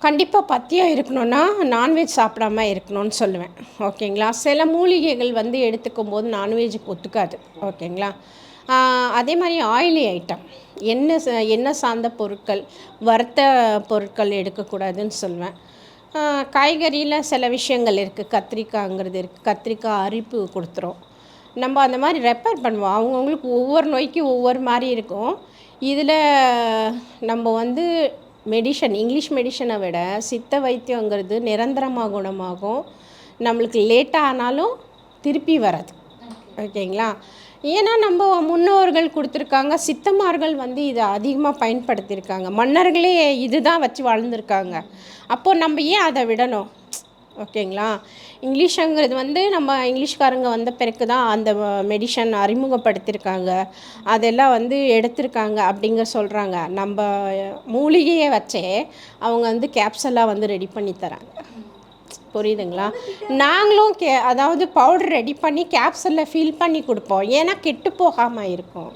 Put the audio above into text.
கண்டிப்பாக பத்தியம் இருக்கணும்னா நான்வெஜ் சாப்பிடாம இருக்கணும்னு சொல்லுவேன். ஓகேங்களா? சில மூலிகைகள் வந்து எடுத்துக்கும்போது நான்வெஜ்ஜுக்கு ஒத்துக்காது. ஓகேங்களா? அதே மாதிரி ஆயிலி ஐட்டம், எண்ணெய் சார்ந்த பொருட்கள், வறுத்த பொருட்கள் எடுக்கக்கூடாதுன்னு சொல்லுவேன். காய்கறியில் சில விஷயங்கள் இருக்குது. கத்திரிக்காய்ங்கிறது இருக்குது. கத்திரிக்காய் அரிப்பு கொடுத்துரும். நம்ம அந்த மாதிரி ரெப்பேர் பண்ணுவோம். அவங்கவுங்களுக்கு ஒவ்வொரு நோய்க்கும் ஒவ்வொரு மாதிரி இருக்கும். இதில் நம்ம வந்து இங்கிலீஷ் மெடிஷனை விட சித்த வைத்தியங்கிறது நிரந்தரமாக குணமாகும். நம்மளுக்கு லேட்டாக ஆனாலும் திருப்பி வராது. ஓகேங்களா? ஏன்னா நம்ம முன்னோர்கள் கொடுத்துருக்காங்க. சித்தமார்கள் வந்து இதை அதிகமாக பயன்படுத்தியிருக்காங்க. மன்னர்களே இதுதான் வச்சு வாழ்ந்துருக்காங்க. அப்போது நம்ம ஏன் அதை விடணும்? ஓகேங்களா? இங்கிலீஷுங்கிறது வந்து நம்ம இங்கிலீஷ்காரங்க வந்த பிறகு தான் அந்த மெடிஷன் அறிமுகப்படுத்தியிருக்காங்க. அதெல்லாம் வந்து எடுத்திருக்காங்க அப்படிங்க சொல்கிறாங்க. நம்ம மூலிகையை வச்சே அவங்க வந்து கேப்சலாக வந்து ரெடி பண்ணி தராங்க. புரியுதுங்களா? நாங்களும் அதாவது பவுடர் ரெடி பண்ணி கேப்சலில் ஃபில் பண்ணி கொடுப்போம். ஏன்னா கெட்டு போகாமல் இருக்கும்.